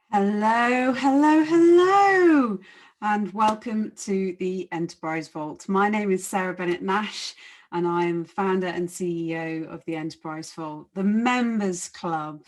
Hello, hello, hello, and welcome to the Enterprise Vault. My name is Sarah Bennett-Nash, and I am founder and CEO of the Enterprise Vault, the members club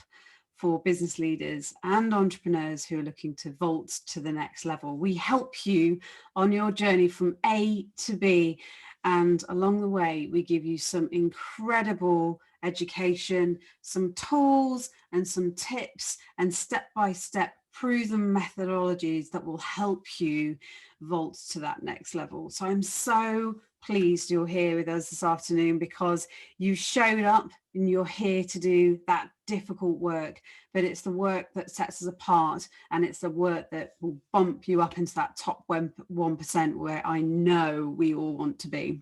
for business leaders and entrepreneurs who are looking to vault to the next level. We help you on your journey from A to B, and along the way, we give you some incredible education, some tools and some tips and step-by-step proven methodologies that will help you vault to that next level. So I'm so pleased you're here with us this afternoon because you showed up and you're here to do that difficult work, but it's the work that sets us apart, and it's the work that will bump you up into that top 1% where I know we all want to be.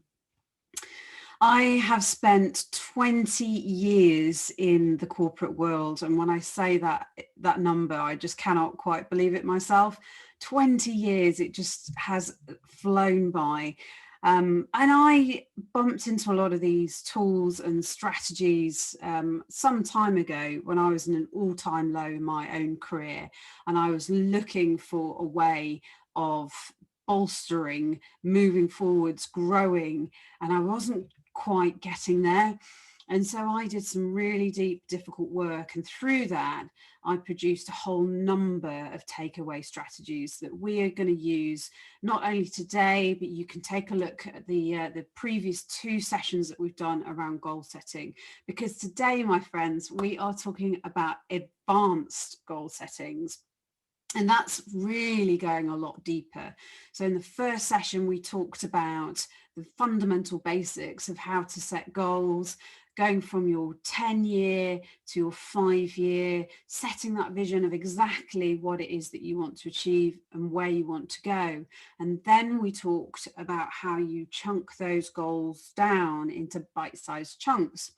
I have spent 20 years in the corporate world, and when I say that number, I just cannot quite believe it myself. 20 years, it just has flown by. And I bumped into a lot of these tools and strategies some time ago when I was in an all-time low in my own career, and I was looking for a way of bolstering, moving forwards, growing, and I wasn't quite getting there. And so I did some really deep, difficult work. And through that, I produced a whole number of takeaway strategies that we are going to use not only today, but you can take a look at the previous 2 sessions that we've done around goal setting. Because today, my friends, we are talking about advanced goal settings. And that's really going a lot deeper. So in the first session, we talked about the fundamental basics of how to set goals, going from your 10-year to your 5-year, setting that vision of exactly what it is that you want to achieve and where you want to go. And then we talked about how you chunk those goals down into bite-sized chunks.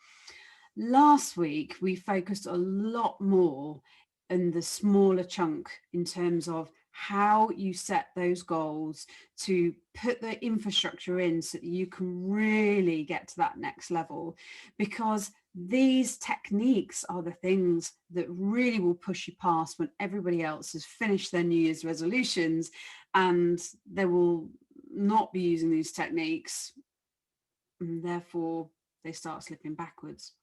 Last week, we focused a lot more in the smaller chunk in terms of how you set those goals to put the infrastructure in so that you can really get to that next level, because these techniques are the things that really will push you past when everybody else has finished their New Year's resolutions and they will not be using these techniques, and therefore they start slipping backwards.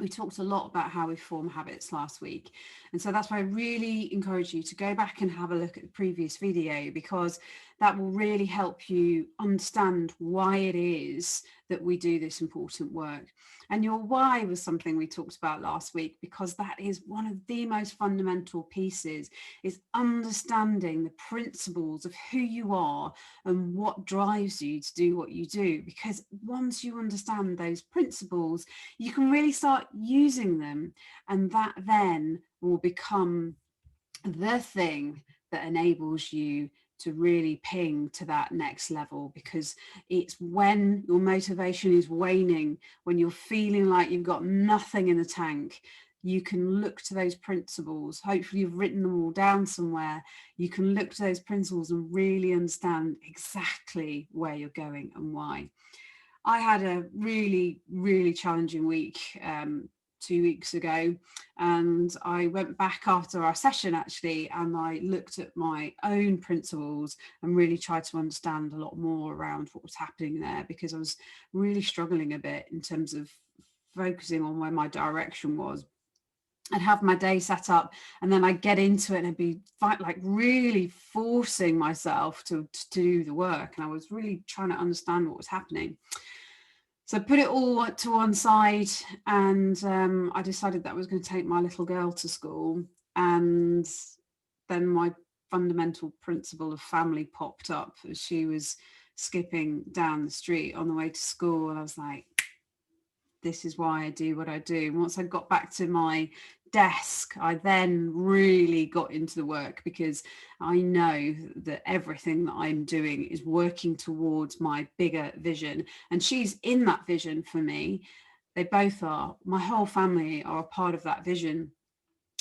We talked a lot about how we form habits last week. And so that's why I really encourage you to go back and have a look at the previous video, because that will really help you understand why it is that we do this important work. And your why was something we talked about last week, because that is one of the most fundamental pieces, is understanding the principles of who you are and what drives you to do what you do. Because once you understand those principles, you can really start using them, and that then will become the thing that enables you to really ping to that next level. Because it's when your motivation is waning, when you're feeling like you've got nothing in the tank, you can look to those principles. Hopefully you've written them all down somewhere. You can look to those principles and really understand exactly where you're going and why. I had a really, really challenging week 2 weeks ago, and I went back after our session actually, and I looked at my own principles and really tried to understand a lot more around what was happening there, because I was really struggling a bit in terms of focusing on where my direction was. I'd have my day set up, and then I'd get into it and I'd be like really forcing myself to do the work, and I was really trying to understand what was happening. So I put it all to one side, and I decided that I was going to take my little girl to school. And then my fundamental principle of family popped up as she was skipping down the street on the way to school. And I was like, this is why I do what I do. And once I got back to my desk, I then really got into the work, because I know that everything that I'm doing is working towards my bigger vision, and she's in that vision for me. They both are. My whole family are a part of that vision.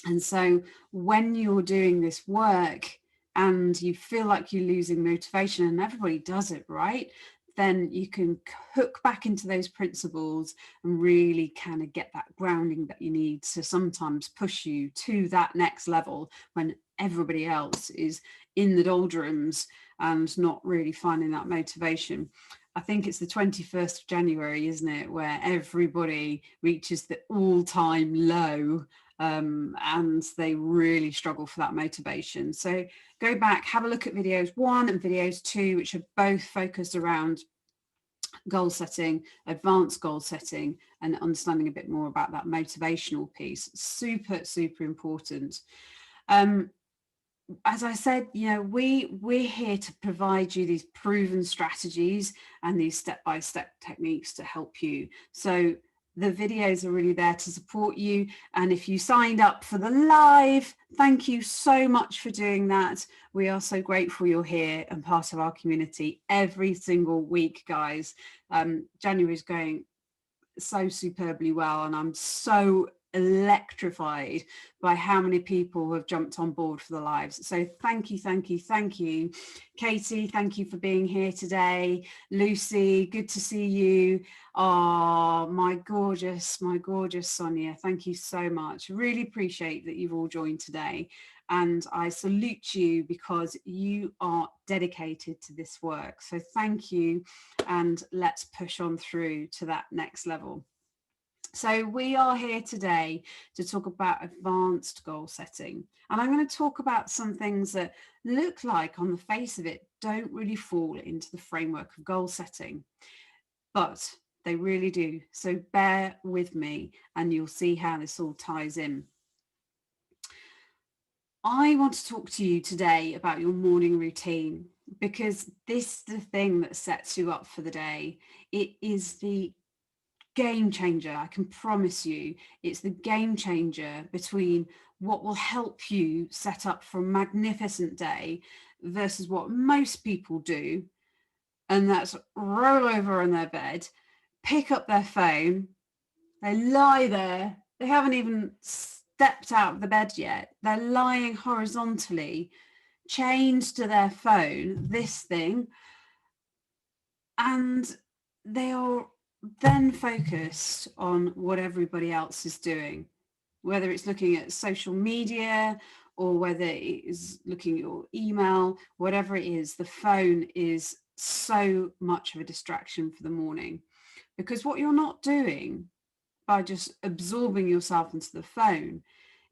And so when you're doing this work and you feel like you're losing motivation, and everybody does it, right? Then you can hook back into those principles and really get that grounding that you need to sometimes push you to that next level when everybody else is in the doldrums and not really finding that motivation. I think it's the 21st of January, isn't it, where everybody reaches the all-time low, and they really struggle for that motivation. So go back, have a look at videos 1 and videos 2, which are both focused around goal setting, advanced goal setting, and understanding a bit more about that motivational piece. Super, super important. As I said, we're here to provide you these proven strategies and these step-by-step techniques to help you. So the videos are really there to support you. And if you signed up for the live, thank you so much for doing that. We are so grateful you're here and part of our community every single week, guys. January is going so superbly well, and I'm so electrified by how many people have jumped on board for the lives. So thank you, thank you, thank you. Katie, thank you for being here today. Lucy, good to see you. Oh, my gorgeous Sonia, thank you so much. Really appreciate that you've all joined today. And I salute you because you are dedicated to this work. So thank you, and let's push on through to that next level. So we are here today to talk about advanced goal setting. And I'm going to talk about some things that look like on the face of it don't really fall into the framework of goal setting, but they really do. So bear with me and you'll see how this all ties in. I want to talk to you today about your morning routine, because this is the thing that sets you up for the day. It is the game changer. I can promise you, it's the game changer between what will help you set up for a magnificent day versus what most people do. And that's roll over on their bed, pick up their phone, they lie there, they haven't even stepped out of the bed yet. They're lying horizontally, chained to their phone, this thing, and they are then focused on what everybody else is doing, whether it's looking at social media or whether it is looking at your email, whatever it is, the phone is so much of a distraction for the morning. Because what you're not doing by just absorbing yourself into the phone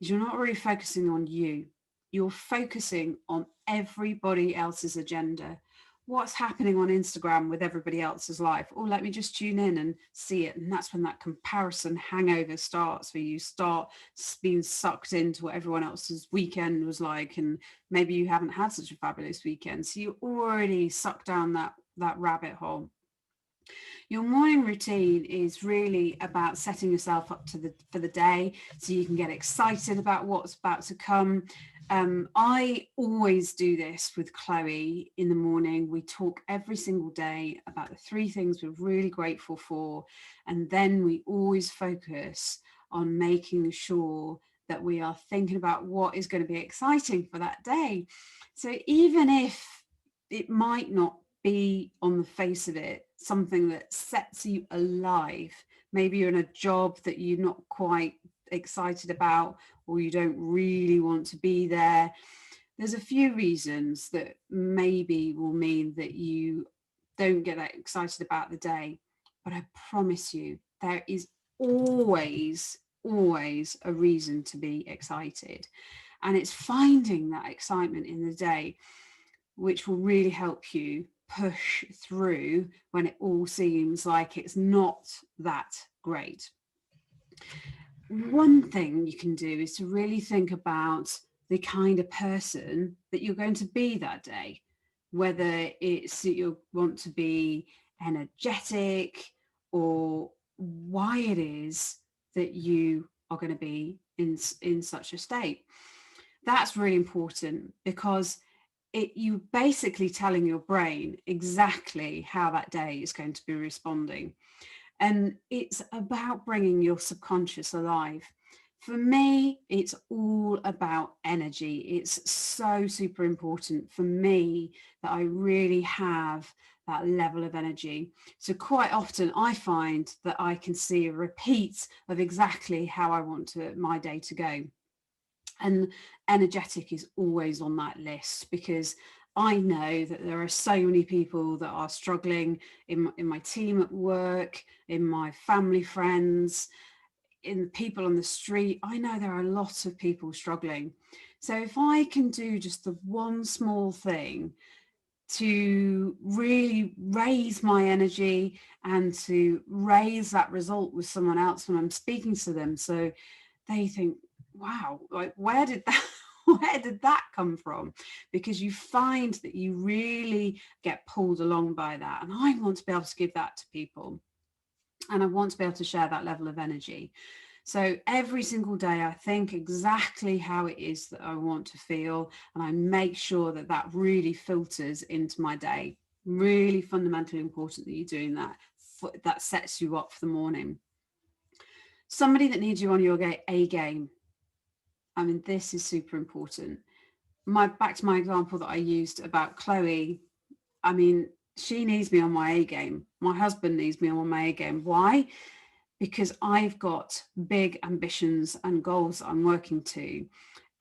is you're not really focusing on you. You're focusing on everybody else's agenda. What's happening on Instagram with everybody else's life? Oh, let me just tune in and see it. And that's when that comparison hangover starts, where you start being sucked into what everyone else's weekend was like. And maybe you haven't had such a fabulous weekend. So you're already sucked down that rabbit hole. Your morning routine is really about setting yourself up for the day so you can get excited about what's about to come. I always do this with Chloe in the morning. We talk every single day about the 3 things we're really grateful for, and then we always focus on making sure that we are thinking about what is going to be exciting for that day. So even if it might not be on the face of it something that sets you alive, maybe you're in a job that you're not quite excited about, or you don't really want to be there, there's a few reasons that maybe will mean that you don't get that excited about the day. But I promise you, there is always a reason to be excited, and it's finding that excitement in the day which will really help you push through when it all seems like it's not that great. One thing you can do is to really think about the kind of person that you're going to be that day, whether it's that you want to be energetic or why it is that you are going to be in such a state. That's really important, because you basically telling your brain exactly how that day is going to be responding. And it's about bringing your subconscious alive. For me, it's all about energy. It's so super important for me that I really have that level of energy. So quite often I find that I can see a repeat of exactly how I want my day to go. And energetic is always on that list, because I know that there are so many people that are struggling in my team at work, in my family, friends, in people on the street. I know there are lots of people struggling. So if I can do just the one small thing to really raise my energy and to raise that result with someone else when I'm speaking to them, so they think, wow, like where did that where did that come from? Because you find that you really get pulled along by that. And I want to be able to give that to people. And I want to be able to share that level of energy. So every single day, I think exactly how it is that I want to feel, and I make sure that that really filters into my day. Really fundamentally important that you're doing that. That sets you up for the morning. Somebody that needs you on your A game. I mean, this is super important. Back to my example that I used about Chloe. I mean, she needs me on my A game. My husband needs me on my A game. Why? Because I've got big ambitions and goals that I'm working to.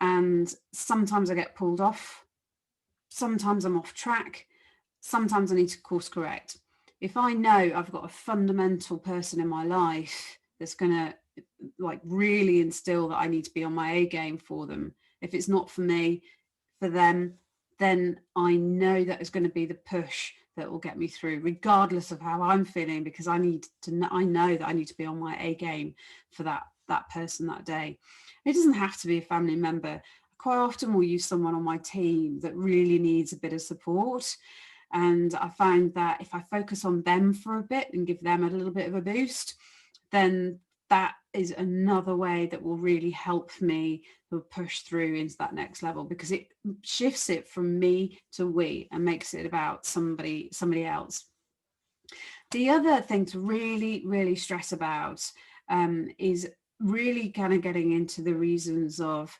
And sometimes I get pulled off. Sometimes I'm off track. Sometimes I need to course correct. If I know I've got a fundamental person in my life that's going to like really instill that I need to be on my A game for them, if it's not for me, for them, then I know that is going to be the push that will get me through, regardless of how I'm feeling, because I know that I need to be on my A game for that person that day. It doesn't have to be a family member. Quite often we'll use someone on my team that really needs a bit of support. And I find that if I focus on them for a bit and give them a little bit of a boost, then that is another way that will really help me to push through into that next level, because it shifts it from me to we and makes it about somebody else. The other thing to really, really stress about is really kind of getting into the reasons of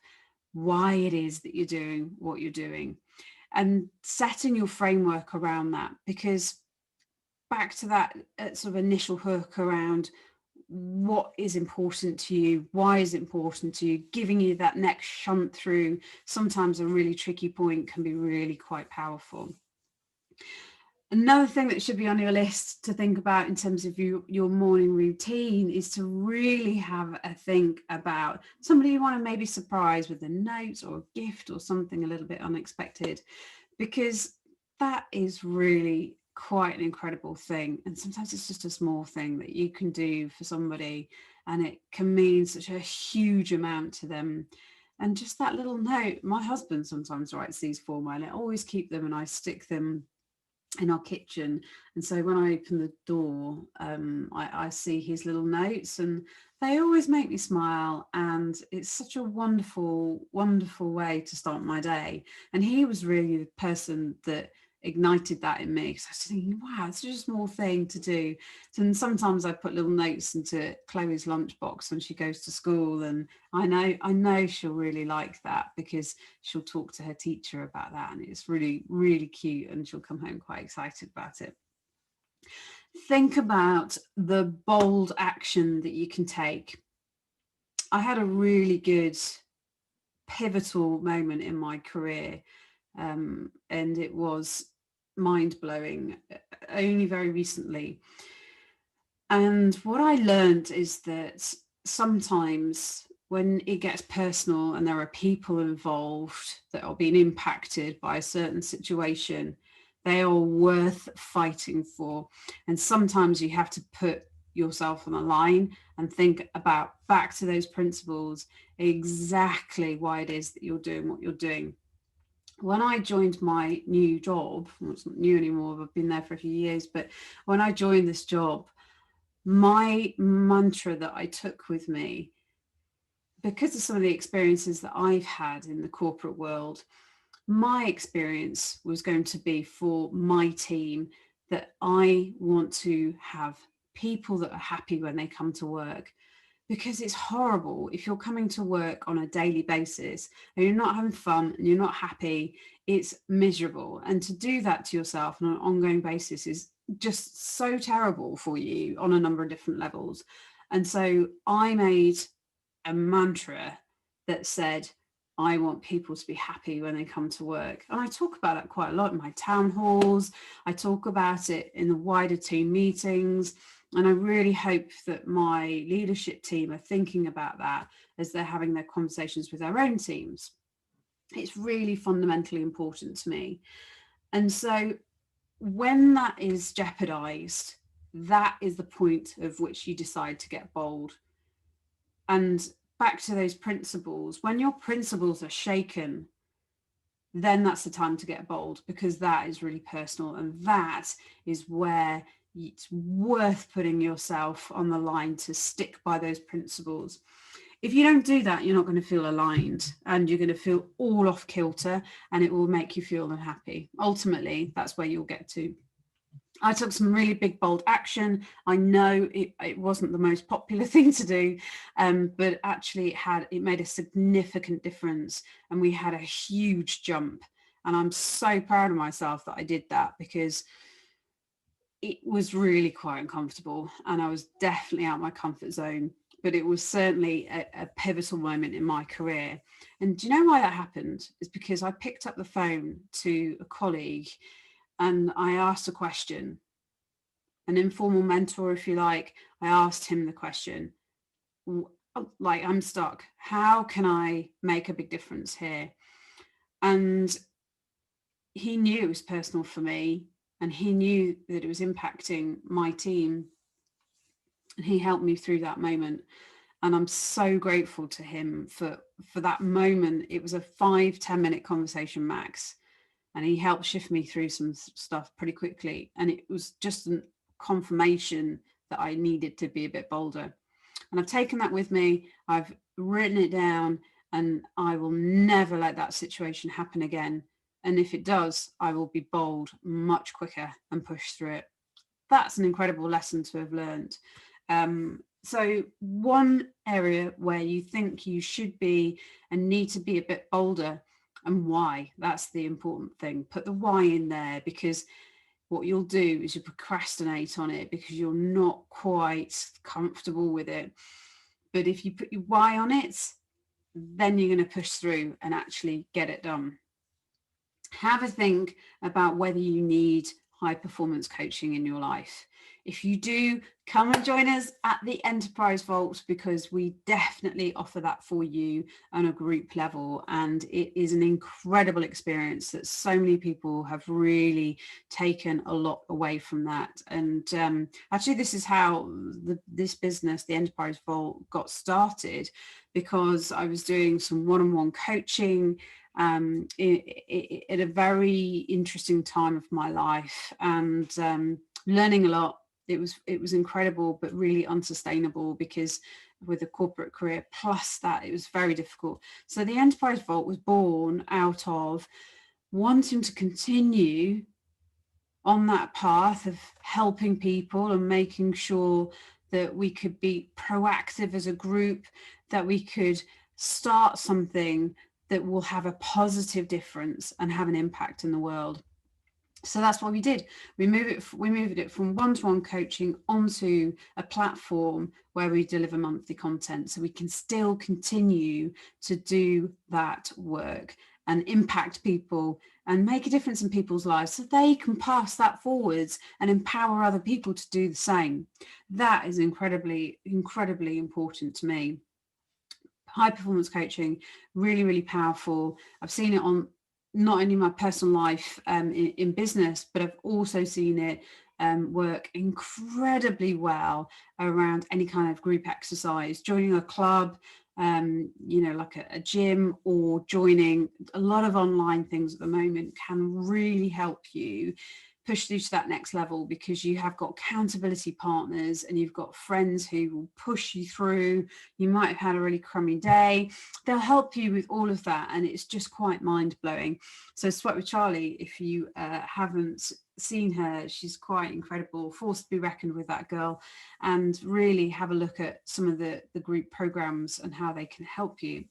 why it is that you're doing what you're doing, and setting your framework around that. Because back to that sort of initial hook around what is important to you, why is it important to you, giving you that next shunt through sometimes a really tricky point can be really quite powerful. Another thing that should be on your list to think about in terms of your morning routine is to really have a think about somebody you want to maybe surprise with a note or a gift or something a little bit unexpected, because that is really quite an incredible thing. And sometimes it's just a small thing that you can do for somebody and it can mean such a huge amount to them. And just that little note, my husband sometimes writes these for me, and I always keep them and I stick them in our kitchen. And so when I open the door, I see his little notes, and they always make me smile. And it's such a wonderful, wonderful way to start my day. And he was really the person that ignited that in me, because I was thinking, wow, it's just a small thing to do. And sometimes I put little notes into Chloe's lunchbox when she goes to school, and I know she'll really like that, because she'll talk to her teacher about that, and it's really, really cute, and she'll come home quite excited about it. Think about the bold action that you can take. I had a really good pivotal moment in my career, and it was mind-blowing only very recently. And what I learned is that sometimes when it gets personal and there are people involved that are being impacted by a certain situation, they are worth fighting for. And sometimes you have to put yourself on the line and think about, back to those principles, exactly why it is that you're doing what you're doing. When I joined my new job, well, it's not new anymore, I've been there for a few years, but when I joined this job, my mantra that I took with me, because of some of the experiences that I've had in the corporate world, my experience was going to be for my team that I want to have people that are happy when they come to work. Because it's horrible if you're coming to work on a daily basis and you're not having fun and you're not happy. It's miserable. And to do that to yourself on an ongoing basis is just so terrible for you on a number of different levels. And so I made a mantra that said, I want people to be happy when they come to work. And I talk about that quite a lot in my town halls. I talk about it in the wider team meetings. And I really hope that my leadership team are thinking about that as they're having their conversations with their own teams. It's really fundamentally important to me. And so when that is jeopardized, that is the point of which you decide to get bold. And back to those principles, when your principles are shaken, then that's the time to get bold, because that is really personal, and that is where it's worth putting yourself on the line to stick by those principles. If you don't do that, you're not going to feel aligned, and you're going to feel all off kilter, and it will make you feel unhappy. Ultimately, that's where you'll get to. I took some really big, bold action. I know it wasn't the most popular thing to do, but actually it made a significant difference, and we had a huge jump. And I'm so proud of myself that I did that, because it was really quite uncomfortable, and I was definitely out of my comfort zone. But it was certainly a pivotal moment in my career. And do you know why that happened? It's because I picked up the phone to a colleague and I asked a question, an informal mentor, if you like. I asked him the question, like, I'm stuck. How can I make a big difference here? And he knew it was personal for me, and he knew that it was impacting my team. And he helped me through that moment. And I'm so grateful to him for that moment. It was a 5-10 minute conversation max. And he helped shift me through some stuff pretty quickly. And it was just a confirmation that I needed to be a bit bolder. And I've taken that with me. I've written it down, and I will never let that situation happen again. And if it does, I will be bold much quicker and push through it. That's an incredible lesson to have learned. So one area where you think you should be and need to be a bit bolder, and why, that's the important thing. Put the why in there, because what you'll do is you procrastinate on it because you're not quite comfortable with it. But if you put your why on it, then you're going to push through and actually get it done. Have a think about whether you need high performance coaching in your life. If you do, come and join us at the Enterprise Vault, because we definitely offer that for you on a group level. And it is an incredible experience that so many people have really taken a lot away from that. And actually, this is how this business, the Enterprise Vault, got started, because I was doing some one-on-one coaching at a very interesting time of my life, and learning a lot. It was incredible, but really unsustainable, because with a corporate career plus that, it was very difficult. So the Enterprise Vault was born out of wanting to continue on that path of helping people and making sure that we could be proactive as a group, that we could start something that will have a positive difference and have an impact in the world. So that's what we did. We moved it from one-to-one coaching onto a platform where we deliver monthly content, so we can still continue to do that work and impact people and make a difference in people's lives, so they can pass that forwards and empower other people to do the same. That is incredibly, incredibly important to me. High performance coaching, really, really powerful. I've seen it on not only my personal life in business, but I've also seen it work incredibly well around any kind of group exercise, joining a club, like a gym, or joining a lot of online things at the moment can really help you push through to that next level, because you have got accountability partners and you've got friends who will push you through. You might have had a really crummy day. They'll help you with all of that, and it's just quite mind-blowing. So Sweat with Charlie, if you haven't seen her, she's quite incredible, force to be reckoned with, that girl. And really have a look at some of the group programs and how they can help you.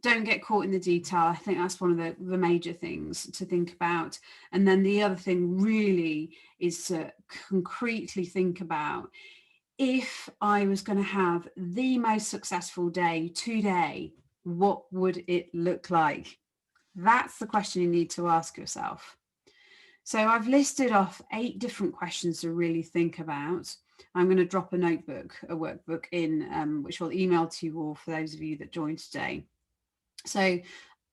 Don't get caught in the detail. I think that's one of the major things to think about. And then the other thing really is to concretely think about, if I was going to have the most successful day today, what would it look like? That's the question you need to ask yourself. So I've listed off 8 different questions to really think about. I'm going to drop a workbook in, which will email to you all for those of you that joined today. So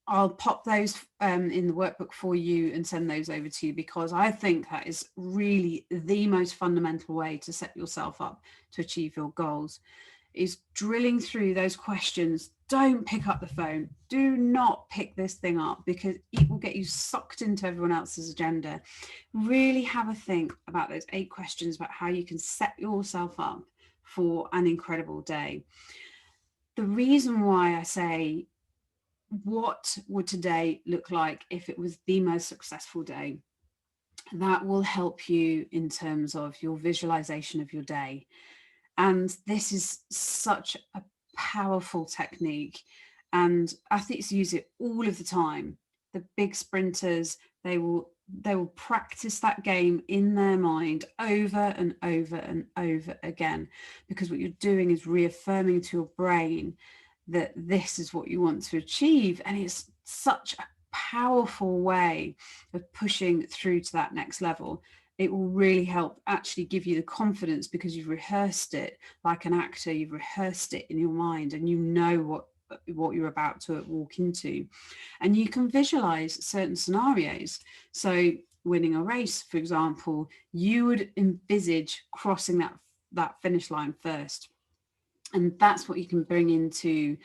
I'll pop those in the workbook for you and send those over to you, because I think that is really the most fundamental way to set yourself up to achieve your goals, is drilling through those questions. Don't pick up the phone. Do not pick this thing up, because it will get you sucked into everyone else's agenda. Really have a think about those 8 questions about how you can set yourself up for an incredible day. The reason why I say, what would today look like if it was the most successful day? That will help you in terms of your visualization of your day. And this is such a powerful technique, and athletes use it all of the time. The big sprinters, they will practice that game in their mind over and over and over again, because what you're doing is reaffirming to your brain that this is what you want to achieve. And it's such a powerful way of pushing through to that next level. It will really help actually give you the confidence, because you've rehearsed it like an actor. You've rehearsed it in your mind, and you know what you're about to walk into, and you can visualize certain scenarios. So winning a race, for example, you would envisage crossing that finish line first. And that's what you can bring into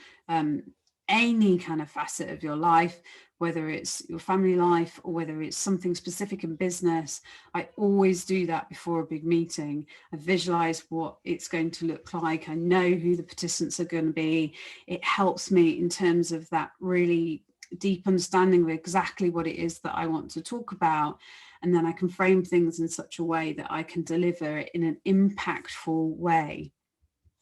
any kind of facet of your life, whether it's your family life or whether it's something specific in business. I always do that before a big meeting. I visualize what it's going to look like. I know who the participants are going to be. It helps me in terms of that really deep understanding of exactly what it is that I want to talk about. And then I can frame things in such a way that I can deliver it in an impactful way,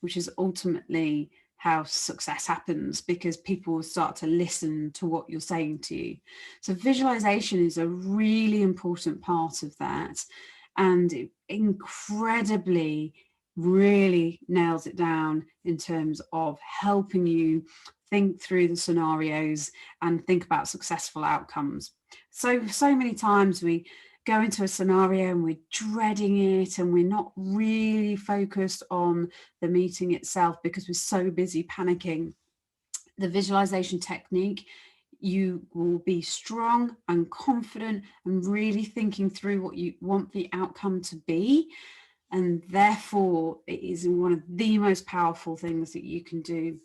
which is ultimately how success happens, because people will start to listen to what you're saying to you. So visualization is a really important part of that, and it incredibly really nails it down in terms of helping you think through the scenarios and think about successful outcomes. So many times we go into a scenario and we're dreading it, and we're not really focused on the meeting itself because we're so busy panicking. The visualization technique, you will be strong and confident and really thinking through what you want the outcome to be. And therefore, it is one of the most powerful things that you can do,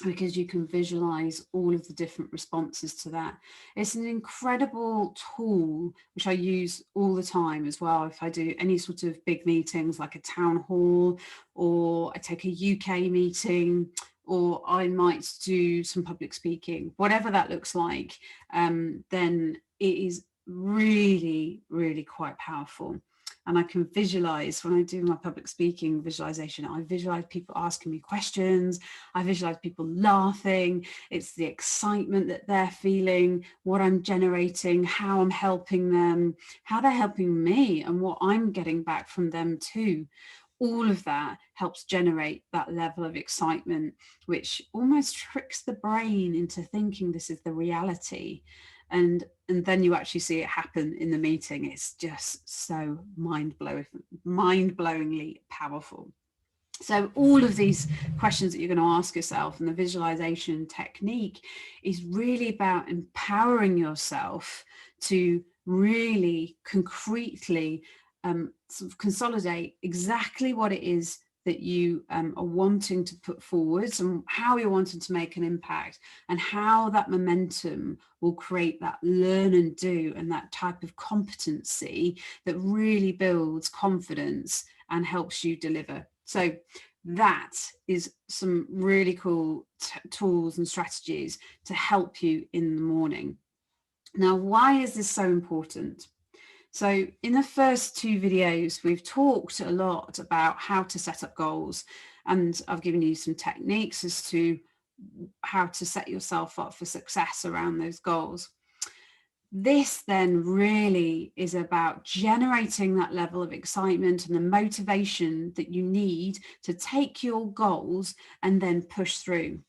because you can visualize all of the different responses to that. It's an incredible tool, which I use all the time as well. If I do any sort of big meetings like a town hall, or I take a UK meeting, or I might do some public speaking, whatever that looks like, then it is really, really quite powerful. And I can visualize, when I do my public speaking visualization, I visualize people asking me questions. I visualize people laughing. It's the excitement that they're feeling, what I'm generating, how I'm helping them, how they're helping me, and what I'm getting back from them too. All of that helps generate that level of excitement, which almost tricks the brain into thinking this is the reality. And then you actually see it happen in the meeting. It's just so mind-blowingly powerful. So all of these questions that you're going to ask yourself, and the visualization technique, is really about empowering yourself to really concretely sort of consolidate exactly what it is that you are wanting to put forwards, and how you're wanting to make an impact, and how that momentum will create that learn and do, and that type of competency that really builds confidence and helps you deliver. So that is some really cool tools and strategies to help you in the morning. Now, why is this so important? So in the first 2 videos, we've talked a lot about how to set up goals, and I've given you some techniques as to how to set yourself up for success around those goals. This then really is about generating that level of excitement and the motivation that you need to take your goals and then push through.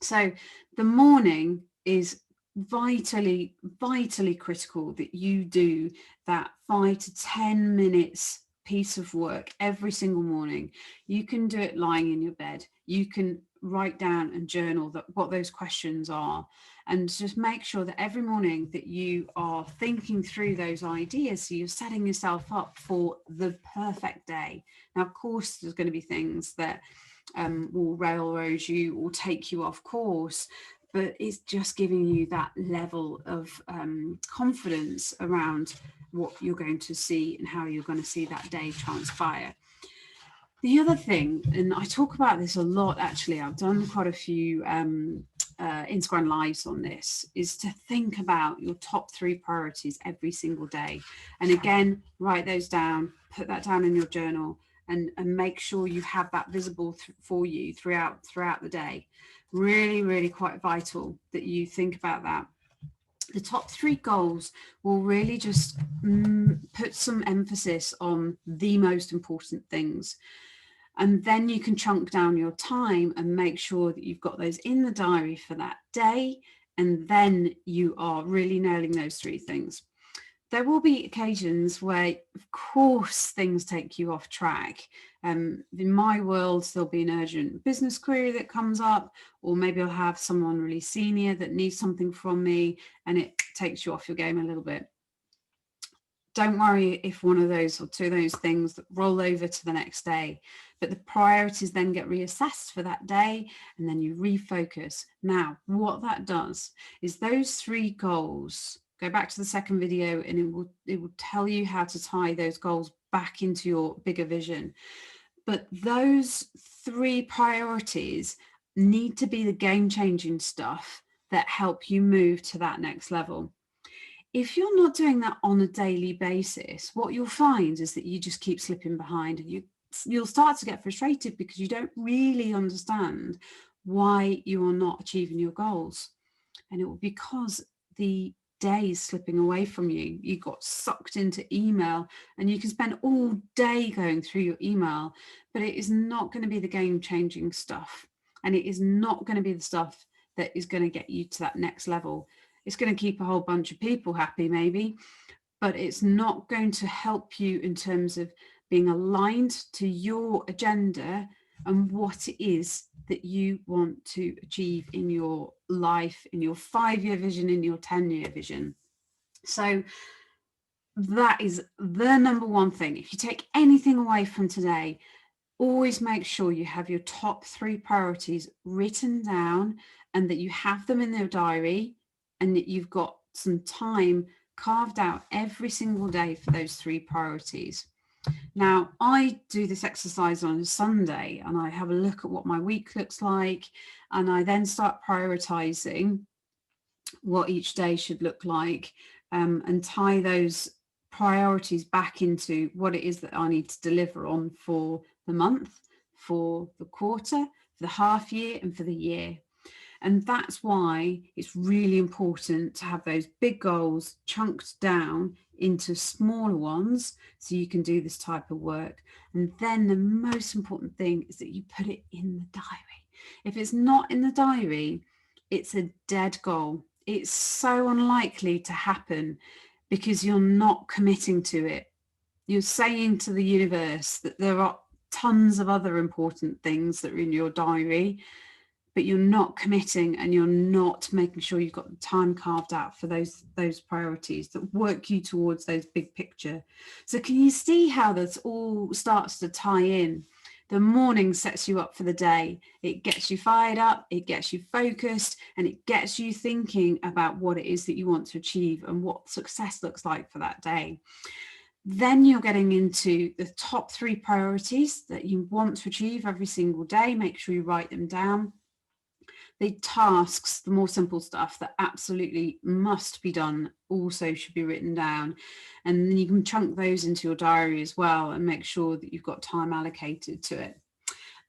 So the morning is vitally critical that you do that 5 to 10 minutes piece of work every single morning. You can do it lying in your bed. You can write down and journal what those questions are, and just make sure that every morning that you are thinking through those ideas, so you're setting yourself up for the perfect day. Now, of course, there's going to be things that will railroad you or take you off course, but it's just giving you that level of confidence around what you're going to see and how you're going to see that day transpire. The other thing, and I talk about this a lot actually, I've done quite a few Instagram lives on this, is to think about your top 3 priorities every single day. And again, write those down, put that down in your journal, and make sure you have that visible for you throughout the day. Really quite vital that you think about that. The top 3 goals will really just put some emphasis on the most important things. And then you can chunk down your time and make sure that you've got those in the diary for that day. And then you are really nailing those 3 things. There will be occasions where, of course, things take you off track. In my world, there'll be an urgent business query that comes up, or maybe I'll have someone really senior that needs something from me, and it takes you off your game a little bit. Don't worry if one of those or 2 of those things that roll over to the next day, but the priorities then get reassessed for that day, and then you refocus. Now, what that does is those 3 goals, go back to the second video and it will tell you how to tie those goals back into your bigger vision. But those 3 priorities need to be the game-changing stuff that help you move to that next level. If you're not doing that on a daily basis, what you'll find is that you just keep slipping behind, and you'll start to get frustrated because you don't really understand why you are not achieving your goals. And it will be because the day is slipping away from you. You got sucked into email, and you can spend all day going through your email, but it is not going to be the game-changing stuff. And it is not going to be the stuff that is going to get you to that next level. It's going to keep a whole bunch of people happy, maybe, but it's not going to help you in terms of being aligned to your agenda and what it is that you want to achieve in your life, in your 5-year vision, in your 10-year vision. So that is the number one thing. If you take anything away from today, always make sure you have your top 3 priorities written down, and that you have them in your diary, and that you've got some time carved out every single day for those 3 priorities. Now, I do this exercise on a Sunday, and I have a look at what my week looks like, and I then start prioritizing what each day should look like, and tie those priorities back into what it is that I need to deliver on for the month, for the quarter, for the half year, and for the year. And that's why it's really important to have those big goals chunked down into smaller ones so you can do this type of work. And then the most important thing is that you put it in the diary. If it's not in the diary, it's a dead goal. It's so unlikely to happen because you're not committing to it. You're saying to the universe that there are tons of other important things that are in your diary, but you're not committing, and you're not making sure you've got the time carved out for those priorities that work you towards those big picture. So can you see how this all starts to tie in? The morning sets you up for the day. It gets you fired up, it gets you focused, and it gets you thinking about what it is that you want to achieve and what success looks like for that day. Then you're getting into the top 3 priorities that you want to achieve every single day. Make sure you write them down. The tasks, the more simple stuff that absolutely must be done, also should be written down. And then you can chunk those into your diary as well and make sure that you've got time allocated to it.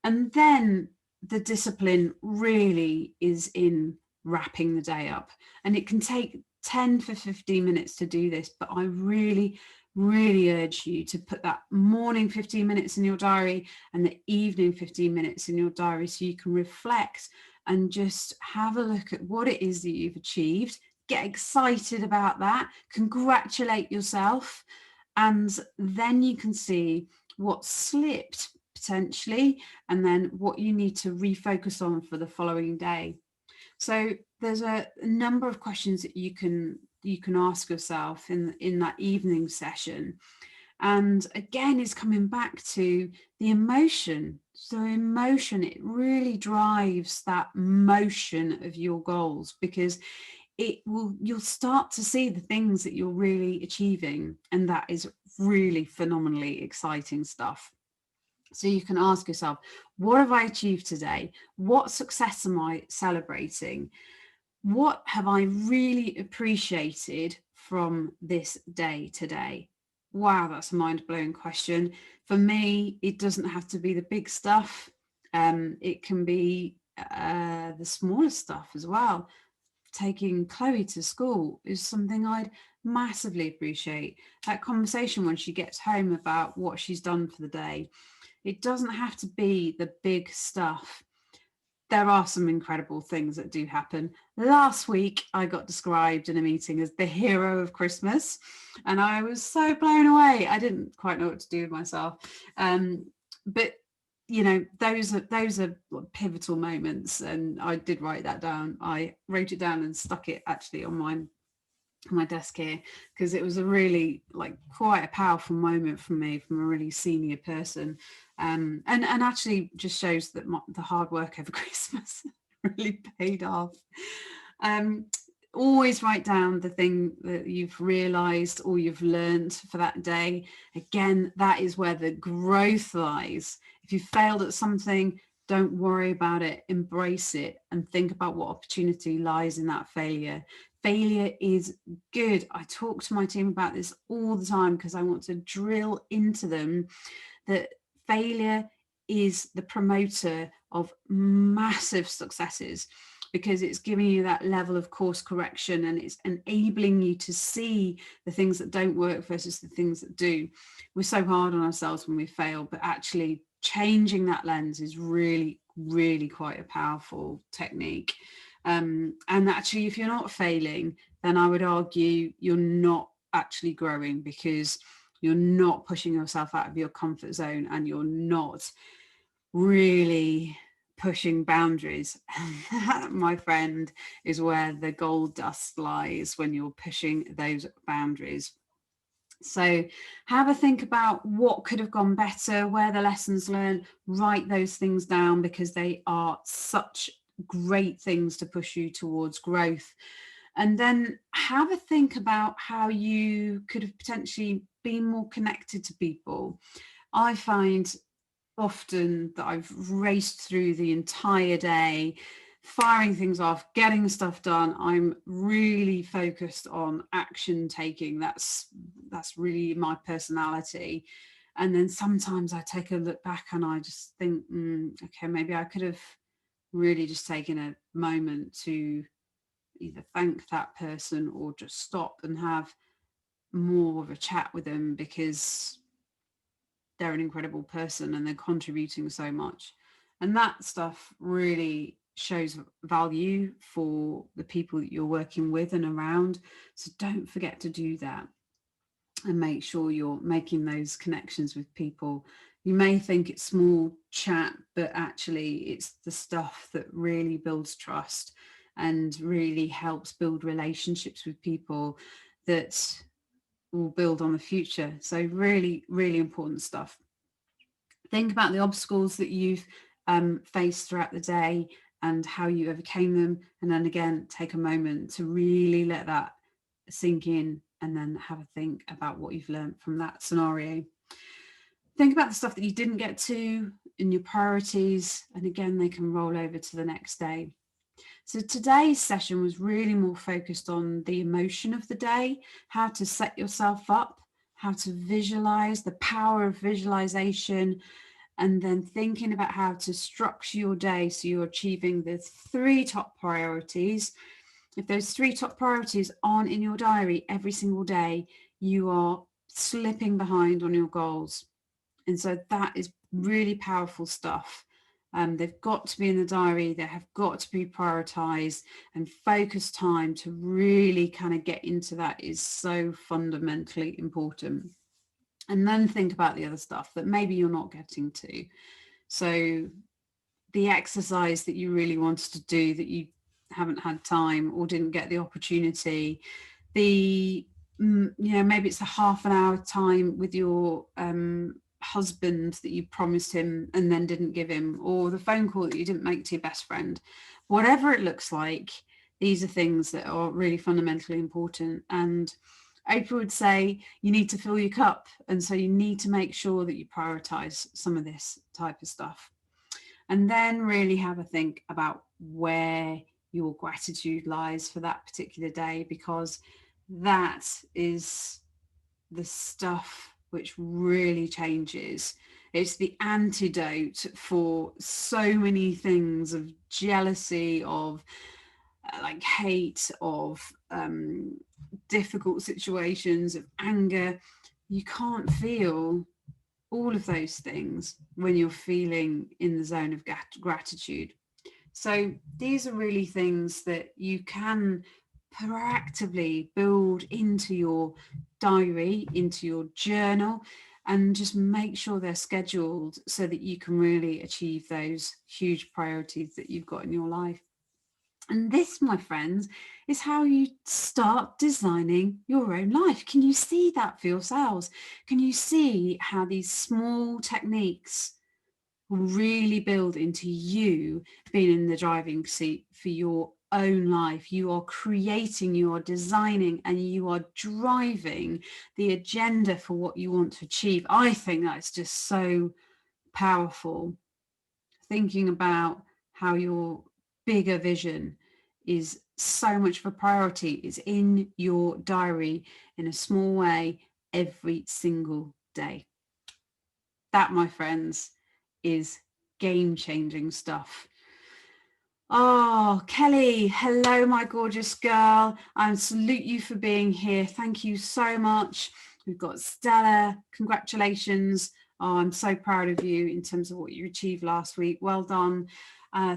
And then the discipline really is in wrapping the day up. And it can take 10 for 15 minutes to do this, but I really urge you to put that morning 15 minutes in your diary and the evening 15 minutes in your diary so you can reflect and just have a look at what it is that you've achieved. Get excited about that, congratulate yourself, and then you can see what slipped potentially, and then what you need to refocus on for the following day. So there's a number of questions that you can ask yourself in that evening session. And again, it's coming back to the emotion. So emotion, it really drives that motion of your goals, because you'll start to see the things that you're really achieving, and that is really phenomenally exciting stuff. So you can ask yourself, what have I achieved today? What success am I celebrating? What have I really appreciated from this day today? Wow, that's a mind-blowing question. For me, it doesn't have to be the big stuff. It can be the smaller stuff as well. Taking Chloe to school is something I'd massively appreciate. That conversation when she gets home about what she's done for the day. It doesn't have to be the big stuff. There are some incredible things that do happen. Last week, I got described in a meeting as the hero of Christmas, and I was so blown away. I didn't quite know what to do with myself. But you know, those are pivotal moments, and I did write that down. I wrote it down and stuck it actually on my desk here, because it was a really quite a powerful moment for me from a really senior person, and actually just shows that the hard work over Christmas really paid off. Always write down the thing that you've realized or you've learned for that day. Again, that is where the growth lies. If you failed at something, don't worry about it, embrace it, and think about what opportunity lies in that failure. Failure is good. I talk to my team about this all the time because I want to drill into them that failure is the promoter of massive successes, because it's giving you that level of course correction, and it's enabling you to see the things that don't work versus the things that do. We're so hard on ourselves when we fail, but actually changing that lens is really, really quite a powerful technique. And actually, if you're not failing, then I would argue you're not actually growing, because you're not pushing yourself out of your comfort zone, and you're not really pushing boundaries. And that, my friend, is where the gold dust lies, when you're pushing those boundaries. So have a think about what could have gone better, where the lessons learned, write those things down, because they are such great things to push you towards growth. And then have a think about how you could have potentially been more connected to people. I find often that I've raced through the entire day, firing things off, getting stuff done. I'm really focused on action taking. That's really my personality. And then sometimes I take a look back and I just think, okay, maybe I could have really just taken a moment to either thank that person or just stop and have more of a chat with them, because they're an incredible person and they're contributing so much. And that stuff really shows value for the people that you're working with and around. So don't forget to do that, and make sure you're making those connections with people. You may think it's small chat, but actually it's the stuff that really builds trust and really helps build relationships with people that will build on the future. So really, really important stuff. Think about the obstacles that you've faced throughout the day and how you overcame them. And then again, take a moment to really let that sink in, and then have a think about what you've learned from that scenario. Think about the stuff that you didn't get to in your priorities, and again, they can roll over to the next day. So today's session was really more focused on the emotion of the day, how to set yourself up, how to visualize, the power of visualization, and then thinking about how to structure your day so you're achieving the 3 top priorities. If those 3 top priorities aren't in your diary every single day, you are slipping behind on your goals. And so that is really powerful stuff. They've got to be in the diary. They have got to be prioritized, and focus time to really kind of get into that is so fundamentally important. And then think about the other stuff that maybe you're not getting to. So the exercise that you really wanted to do that you haven't had time or didn't get the opportunity, maybe it's a half an hour time with your husband that you promised him and then didn't give him, or the phone call that you didn't make to your best friend. Whatever it looks like, these are things that are really fundamentally important. And Oprah would say you need to fill your cup, and so you need to make sure that you prioritize some of this type of stuff. And then really have a think about where your gratitude lies for that particular day, because that is the stuff which really changes. It's the antidote for so many things of jealousy, of like hate, of difficult situations, of anger. You can't feel all of those things when you're feeling in the zone of gratitude. So these are really things that you can proactively build into your diary, into your journal, and just make sure they're scheduled so that you can really achieve those huge priorities that you've got in your life. And this, my friends, is how you start designing your own life. Can you see that for yourselves? Can you see how these small techniques will really build into you being in the driving seat for your own life? You are creating, you are designing, and you are driving the agenda for what you want to achieve. I think that's just so powerful. Thinking about how your bigger vision is so much of a priority is in your diary in a small way every single day. That, my friends, is game-changing stuff. Oh, Kelly, hello, my gorgeous girl. I salute you for being here. Thank you so much. We've got Stella. Congratulations. Oh, I'm so proud of you in terms of what you achieved last week. Well done.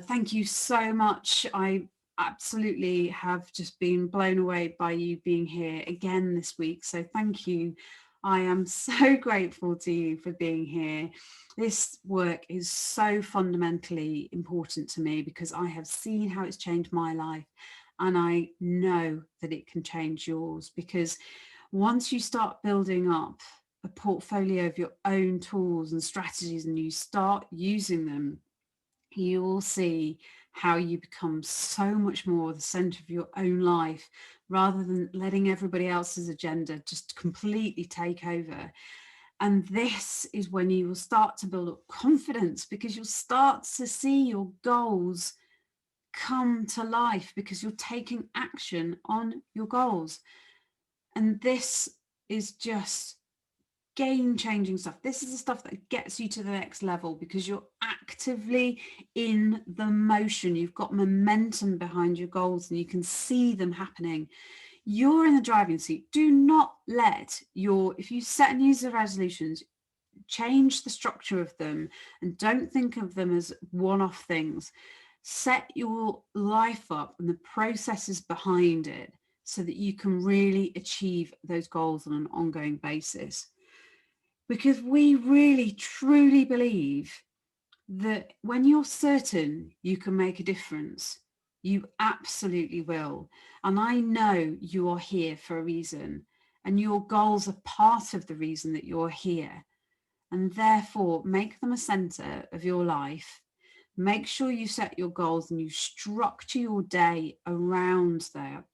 Thank you so much. I absolutely have just been blown away by you being here again this week. So thank you. I am so grateful to you for being here. This work is so fundamentally important to me because I have seen how it's changed my life, and I know that it can change yours, because once you start building up a portfolio of your own tools and strategies and you start using them, you will see how you become so much more the center of your own life, rather than letting everybody else's agenda just completely take over. And this is when you will start to build up confidence, because you'll start to see your goals come to life because you're taking action on your goals. And this is just game-changing stuff. This is the stuff that gets you to the next level, because you're actively in the motion. You've got momentum behind your goals and you can see them happening. You're in the driving seat. Do not let if you set New Year's resolutions, change the structure of them and don't think of them as one-off things. Set your life up and the processes behind it so that you can really achieve those goals on an ongoing basis. Because we really, truly believe that when you're certain you can make a difference, you absolutely will. And I know you are here for a reason, and your goals are part of the reason that you're here. And therefore, make them a center of your life. Make sure you set your goals and you structure your day around that.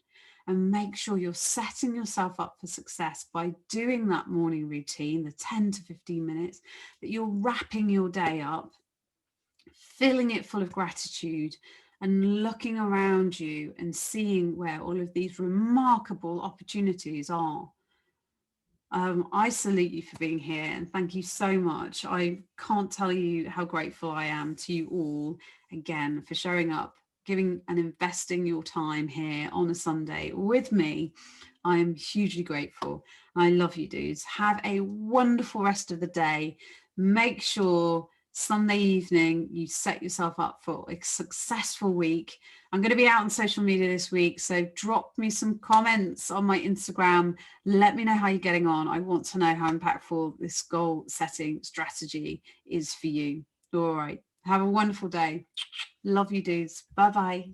And make sure you're setting yourself up for success by doing that morning routine, the 10 to 15 minutes, that you're wrapping your day up, filling it full of gratitude, and looking around you and seeing where all of these remarkable opportunities are. I salute you for being here, and thank you so much. I can't tell you how grateful I am to you all again for showing up, giving and investing your time here on a Sunday with me. I am hugely grateful. I love you, dudes. Have a wonderful rest of the day. Make sure Sunday evening, you set yourself up for a successful week. I'm going to be out on social media this week, so drop me some comments on my Instagram. Let me know how you're getting on. I want to know how impactful this goal setting strategy is for you. All right. Have a wonderful day. Love you, dudes. Bye-bye.